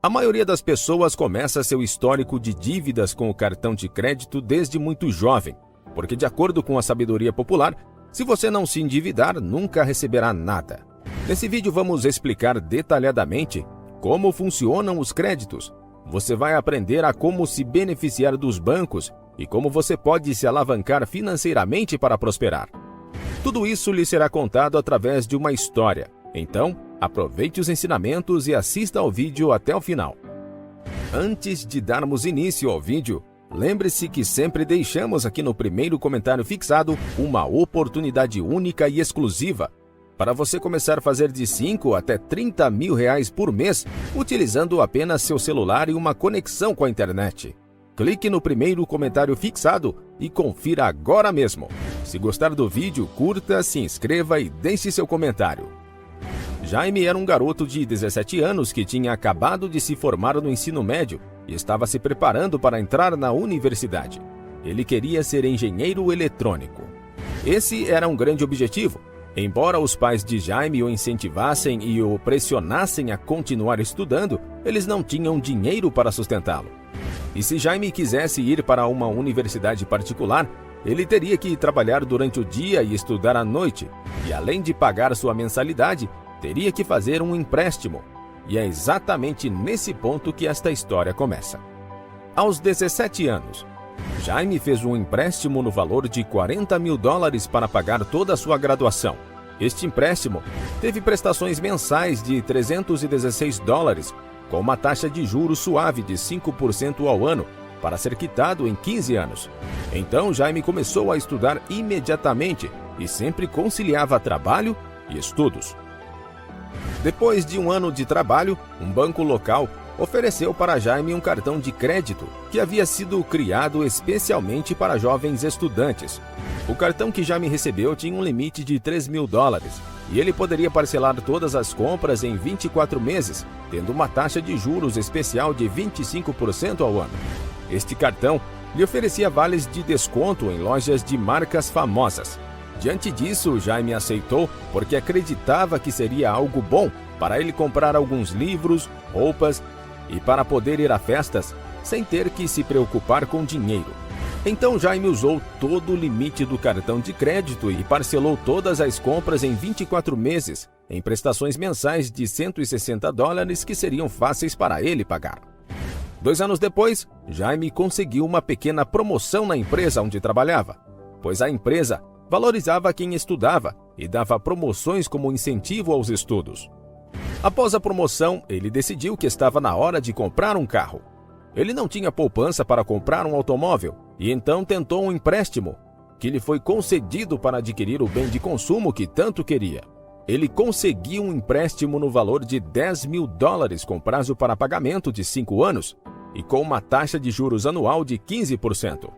A maioria das pessoas começa seu histórico de dívidas com o cartão de crédito desde muito jovem, porque de acordo com a sabedoria popular, se você não se endividar, nunca receberá nada. Nesse vídeo vamos explicar detalhadamente como funcionam os créditos. Você vai aprender a como se beneficiar dos bancos e como você pode se alavancar financeiramente para prosperar. Tudo isso lhe será contado através de uma história. Então, aproveite os ensinamentos e assista ao vídeo até o final. Antes de darmos início ao vídeo, lembre-se que sempre deixamos aqui no primeiro comentário fixado uma oportunidade única e exclusiva para você começar a fazer de 5 até 30 mil reais por mês, utilizando apenas seu celular e uma conexão com a internet. Clique no primeiro comentário fixado e confira agora mesmo. Se gostar do vídeo, curta, se inscreva e deixe seu comentário. Jaime era um garoto de 17 anos que tinha acabado de se formar no ensino médio e estava se preparando para entrar na universidade. Ele queria ser engenheiro eletrônico. Esse era um grande objetivo. Embora os pais de Jaime o incentivassem e o pressionassem a continuar estudando, eles não tinham dinheiro para sustentá-lo. E se Jaime quisesse ir para uma universidade particular, ele teria que trabalhar durante o dia e estudar à noite, e além de pagar sua mensalidade, teria que fazer um empréstimo. E é exatamente nesse ponto que esta história começa. Aos 17 anos, Jaime fez um empréstimo no valor de $40 mil para pagar toda a sua graduação. Este empréstimo teve prestações mensais de $316, com uma taxa de juros suave de 5% ao ano, para ser quitado em 15 anos. Então Jaime começou a estudar imediatamente e sempre conciliava trabalho e estudos. Depois de um ano de trabalho, um banco local ofereceu para Jaime um cartão de crédito que havia sido criado especialmente para jovens estudantes. O cartão que Jaime recebeu tinha um limite de $3 mil e ele poderia parcelar todas as compras em 24 meses, tendo uma taxa de juros especial de 25% ao ano. Este cartão lhe oferecia vales de desconto em lojas de marcas famosas. Diante disso, Jaime aceitou porque acreditava que seria algo bom para ele comprar alguns livros, roupas e para poder ir a festas sem ter que se preocupar com dinheiro. Então Jaime usou todo o limite do cartão de crédito e parcelou todas as compras em 24 meses, em prestações mensais de $160 que seriam fáceis para ele pagar. 2 anos depois, Jaime conseguiu uma pequena promoção na empresa onde trabalhava, pois a empresa valorizava quem estudava e dava promoções como incentivo aos estudos. Após a promoção, ele decidiu que estava na hora de comprar um carro. Ele não tinha poupança para comprar um automóvel e então tentou um empréstimo, que lhe foi concedido para adquirir o bem de consumo que tanto queria. Ele conseguiu um empréstimo no valor de $10 mil com prazo para pagamento de 5 anos e com uma taxa de juros anual de 15%.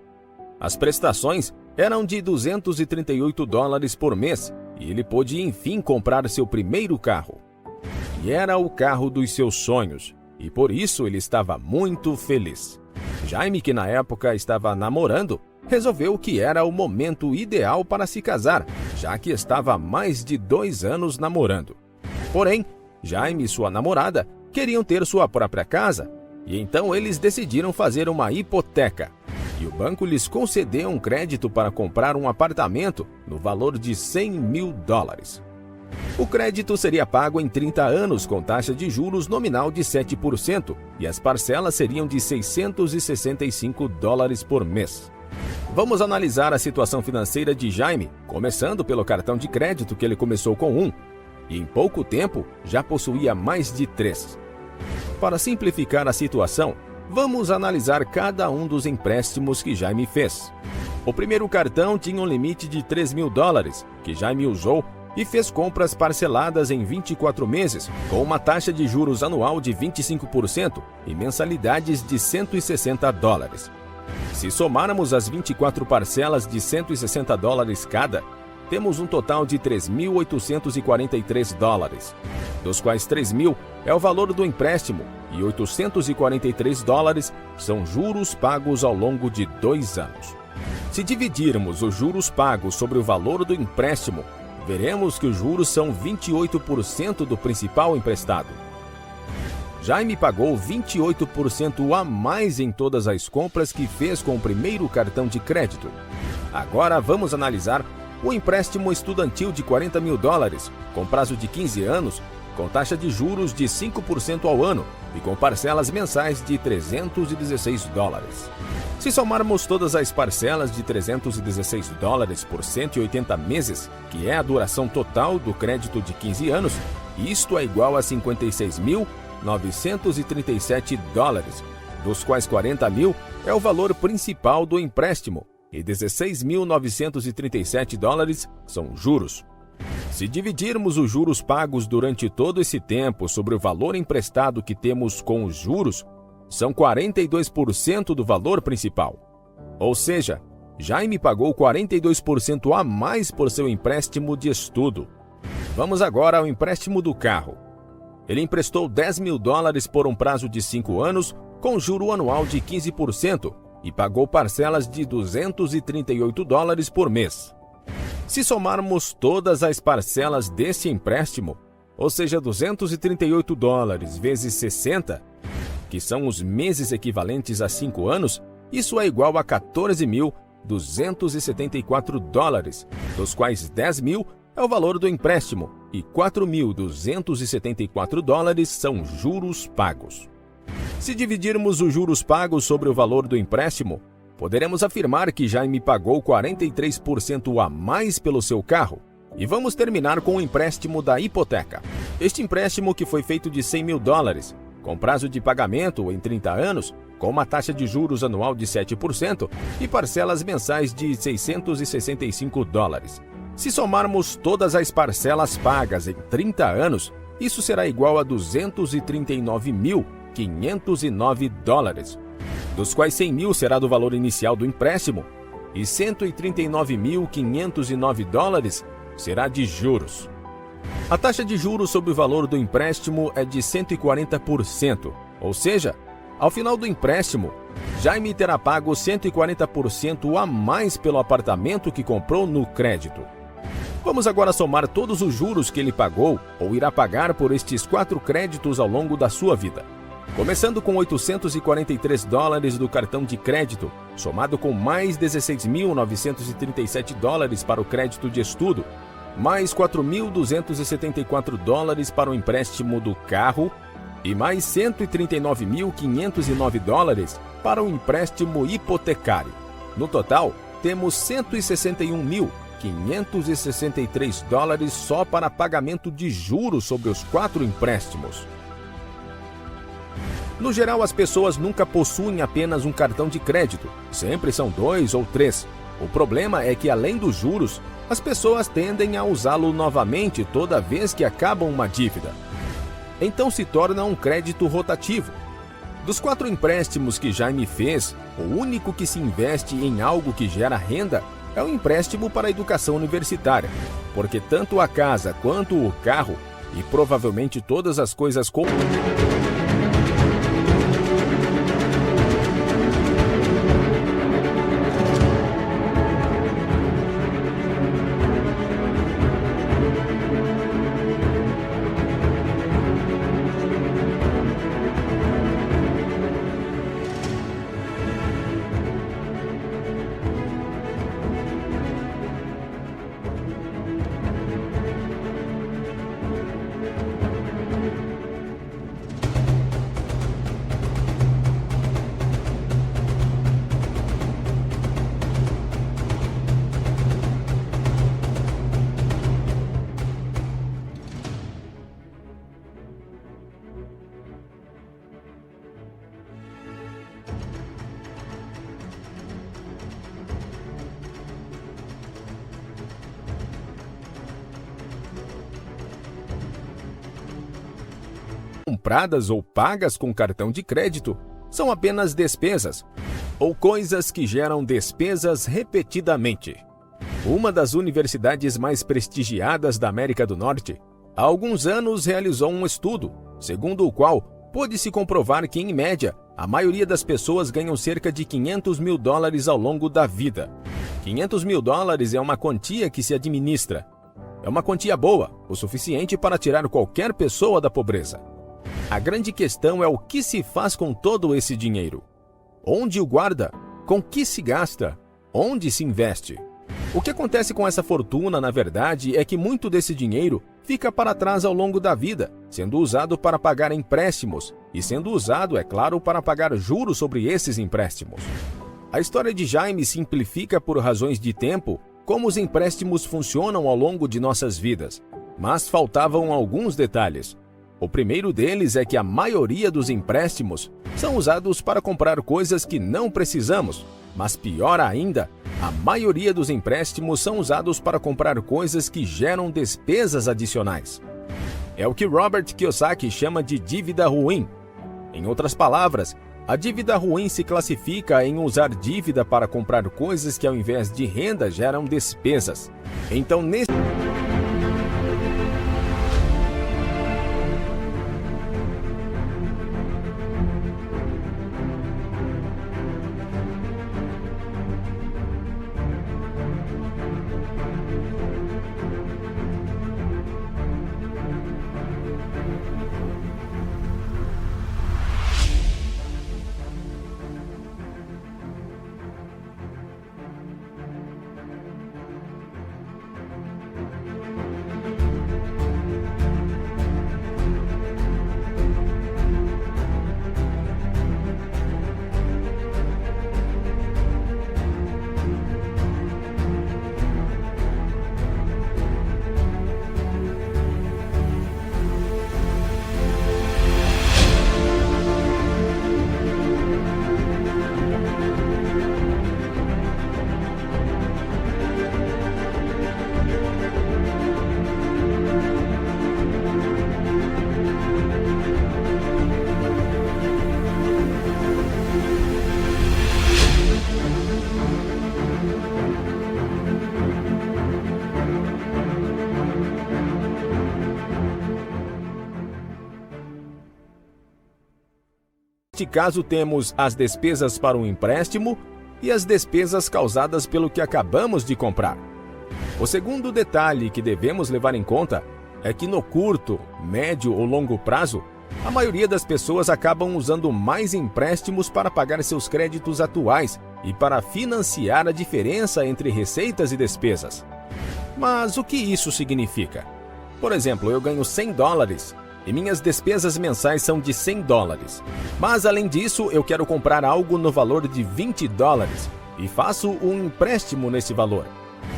As prestações eram de $238 por mês e ele pôde enfim comprar seu primeiro carro. E era o carro dos seus sonhos, e por isso ele estava muito feliz. Jaime, que na época estava namorando, resolveu que era o momento ideal para se casar, já que estava há mais de 2 anos namorando. Porém, Jaime e sua namorada queriam ter sua própria casa, e então eles decidiram fazer uma hipoteca. E o banco lhes concedeu um crédito para comprar um apartamento no valor de $100 mil. O crédito seria pago em 30 anos com taxa de juros nominal de 7% e as parcelas seriam de $665 por mês. Vamos analisar a situação financeira de Jaime, começando pelo cartão de crédito que ele começou com 1 e em pouco tempo já possuía mais de 3. Para simplificar a situação, vamos analisar cada um dos empréstimos que Jaime fez. O primeiro cartão tinha um limite de $3 mil, que Jaime usou e fez compras parceladas em 24 meses, com uma taxa de juros anual de 25% e mensalidades de $160. Se somarmos as 24 parcelas de $160 cada, temos um total de $3.843, dos quais $3.000 é o valor do empréstimo e $843 são juros pagos ao longo de 2 anos. Se dividirmos os juros pagos sobre o valor do empréstimo, veremos que os juros são 28% do principal emprestado. Jaime pagou 28% a mais em todas as compras que fez com o primeiro cartão de crédito. Agora vamos analisar o empréstimo estudantil de $40 mil, com prazo de 15 anos, com taxa de juros de 5% ao ano e com parcelas mensais de $316. Se somarmos todas as parcelas de $316 por 180 meses, que é a duração total do crédito de 15 anos, isto é igual a $56.937, dos quais 40 mil é o valor principal do empréstimo e $16.937 são juros. Se dividirmos os juros pagos durante todo esse tempo sobre o valor emprestado que temos com os juros, são 42% do valor principal. Ou seja, Jaime pagou 42% a mais por seu empréstimo de estudo. Vamos agora ao empréstimo do carro. Ele emprestou $10 mil por um prazo de 5 anos, com juro anual de 15%, e pagou parcelas de $238 por mês. Se somarmos todas as parcelas desse empréstimo, ou seja, $238 vezes 60, que são os meses equivalentes a 5 anos, isso é igual a $14.274, dos quais 10 mil é o valor do empréstimo e $4.274 são juros pagos. Se dividirmos os juros pagos sobre o valor do empréstimo, poderemos afirmar que Jaime pagou 43% a mais pelo seu carro. E vamos terminar com o empréstimo da hipoteca. Este empréstimo, que foi feito de $100 mil, com prazo de pagamento em 30 anos, com uma taxa de juros anual de 7% e parcelas mensais de $665. Se somarmos todas as parcelas pagas em 30 anos, isso será igual a $239.509, dos quais 100 mil será do valor inicial do empréstimo e $139.509 será de juros. A taxa de juros sobre o valor do empréstimo é de 140%, ou seja, ao final do empréstimo, Jaime terá pago 140% a mais pelo apartamento que comprou no crédito. Vamos agora somar todos os juros que ele pagou ou irá pagar por estes 4 créditos ao longo da sua vida. Começando com $843 do cartão de crédito, somado com mais $16.937 para o crédito de estudo, mais $4.274 para o empréstimo do carro e mais $139.509 para o empréstimo hipotecário. No total, temos $161.563 só para pagamento de juros sobre os 4 empréstimos. No geral, as pessoas nunca possuem apenas um cartão de crédito, sempre são 2 ou 3. O problema é que, além dos juros, as pessoas tendem a usá-lo novamente toda vez que acabam uma dívida. Então se torna um crédito rotativo. Dos 4 empréstimos que Jaime fez, o único que se investe em algo que gera renda é o empréstimo para a educação universitária, porque tanto a casa quanto o carro, e provavelmente todas as coisas com... compradas ou pagas com cartão de crédito são apenas despesas ou coisas que geram despesas repetidamente. Uma das universidades mais prestigiadas da América do Norte, há alguns anos realizou um estudo, segundo o qual pôde-se comprovar que, em média, a maioria das pessoas ganham cerca de $500 mil ao longo da vida. $500 mil é uma quantia que se administra. É uma quantia boa, o suficiente para tirar qualquer pessoa da pobreza. A grande questão é o que se faz com todo esse dinheiro. Onde o guarda? Com que se gasta? Onde se investe? O que acontece com essa fortuna, na verdade, é que muito desse dinheiro fica para trás ao longo da vida, sendo usado para pagar empréstimos e sendo usado, é claro, para pagar juros sobre esses empréstimos. A história de Jaime simplifica por razões de tempo como os empréstimos funcionam ao longo de nossas vidas, mas faltavam alguns detalhes. O primeiro deles é que a maioria dos empréstimos são usados para comprar coisas que não precisamos, mas pior ainda, a maioria dos empréstimos são usados para comprar coisas que geram despesas adicionais. É o que Robert Kiyosaki chama de dívida ruim. Em outras palavras, a dívida ruim se classifica em usar dívida para comprar coisas que ao invés de renda geram despesas. Então, neste caso, temos as despesas para um empréstimo e as despesas causadas pelo que acabamos de comprar. O segundo detalhe que devemos levar em conta é que no curto, médio ou longo prazo, a maioria das pessoas acabam usando mais empréstimos para pagar seus créditos atuais e para financiar a diferença entre receitas e despesas. Mas o que isso significa? Por exemplo, eu ganho $100 e minhas despesas mensais são de $100. Mas além disso, eu quero comprar algo no valor de $20 e faço um empréstimo nesse valor.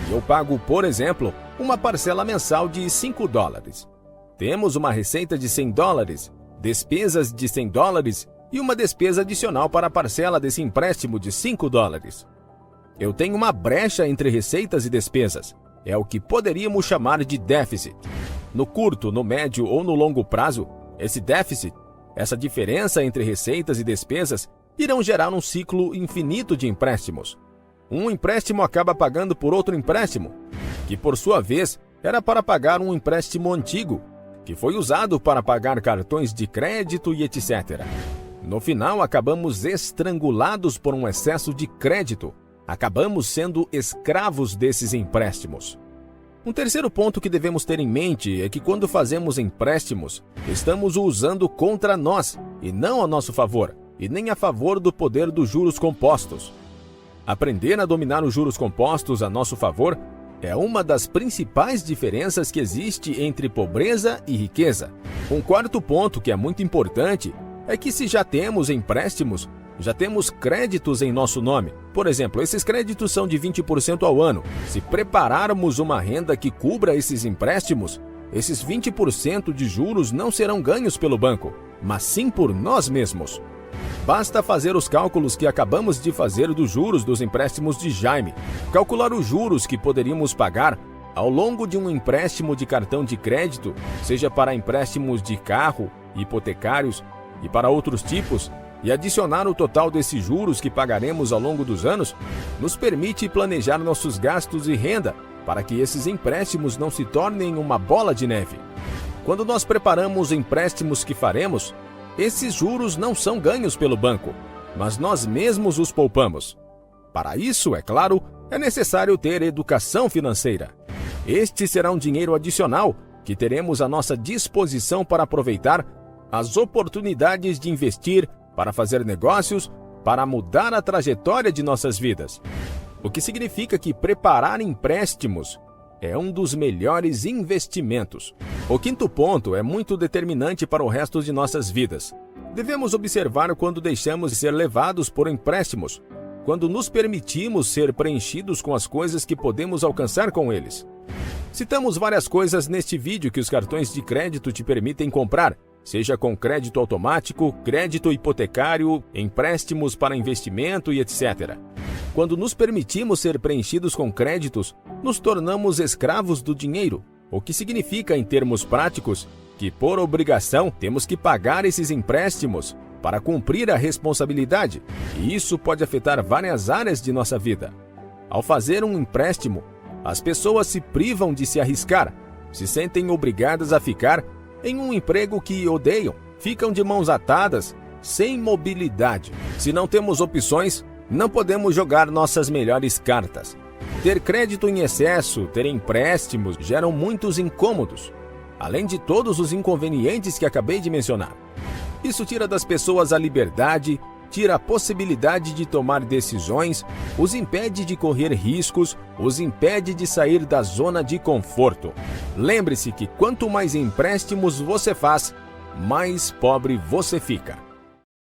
Eu pago, por exemplo, uma parcela mensal de $5. Temos uma receita de $100, despesas de $100 e uma despesa adicional para a parcela desse empréstimo de $5. Eu tenho uma brecha entre receitas e despesas. É o que poderíamos chamar de déficit. No curto, no médio ou no longo prazo, esse déficit, essa diferença entre receitas e despesas, irão gerar um ciclo infinito de empréstimos. Um empréstimo acaba pagando por outro empréstimo, que por sua vez era para pagar um empréstimo antigo, que foi usado para pagar cartões de crédito e etc. No final, acabamos estrangulados por um excesso de crédito. Acabamos sendo escravos desses empréstimos. Um terceiro ponto que devemos ter em mente é que quando fazemos empréstimos, estamos o usando contra nós, e não a nosso favor, e nem a favor do poder dos juros compostos. Aprender a dominar os juros compostos a nosso favor é uma das principais diferenças que existe entre pobreza e riqueza. Um quarto ponto que é muito importante é que se já temos empréstimos, já temos créditos em nosso nome. Por exemplo, esses créditos são de 20% ao ano. Se prepararmos uma renda que cubra esses empréstimos, esses 20% de juros não serão ganhos pelo banco, mas sim por nós mesmos. Basta fazer os cálculos que acabamos de fazer dos juros dos empréstimos de Jaime. Calcular os juros que poderíamos pagar ao longo de um empréstimo de cartão de crédito, seja para empréstimos de carro, hipotecários e para outros tipos, e adicionar o total desses juros que pagaremos ao longo dos anos, nos permite planejar nossos gastos e renda para que esses empréstimos não se tornem uma bola de neve. Quando nós preparamos empréstimos que faremos, esses juros não são ganhos pelo banco, mas nós mesmos os poupamos. Para isso, é claro, é necessário ter educação financeira. Este será um dinheiro adicional que teremos à nossa disposição para aproveitar as oportunidades de investir, para fazer negócios, para mudar a trajetória de nossas vidas. O que significa que preparar empréstimos é um dos melhores investimentos. O quinto ponto é muito determinante para o resto de nossas vidas. Devemos observar quando deixamos de ser levados por empréstimos, quando nos permitimos ser preenchidos com as coisas que podemos alcançar com eles. Citamos várias coisas neste vídeo que os cartões de crédito te permitem comprar, seja com crédito automático, crédito hipotecário, empréstimos para investimento e etc. Quando nos permitimos ser preenchidos com créditos, nos tornamos escravos do dinheiro, o que significa, em termos práticos, que por obrigação temos que pagar esses empréstimos para cumprir a responsabilidade, e isso pode afetar várias áreas de nossa vida. Ao fazer um empréstimo, as pessoas se privam de se arriscar, se sentem obrigadas a ficar em um emprego que odeiam, ficam de mãos atadas, sem mobilidade. Se não temos opções, não podemos jogar nossas melhores cartas. Ter crédito em excesso, ter empréstimos, geram muitos incômodos, além de todos os inconvenientes que acabei de mencionar. Isso tira das pessoas a liberdade, tira a possibilidade de tomar decisões, os impede de correr riscos, os impede de sair da zona de conforto. Lembre-se que quanto mais empréstimos você faz, mais pobre você fica.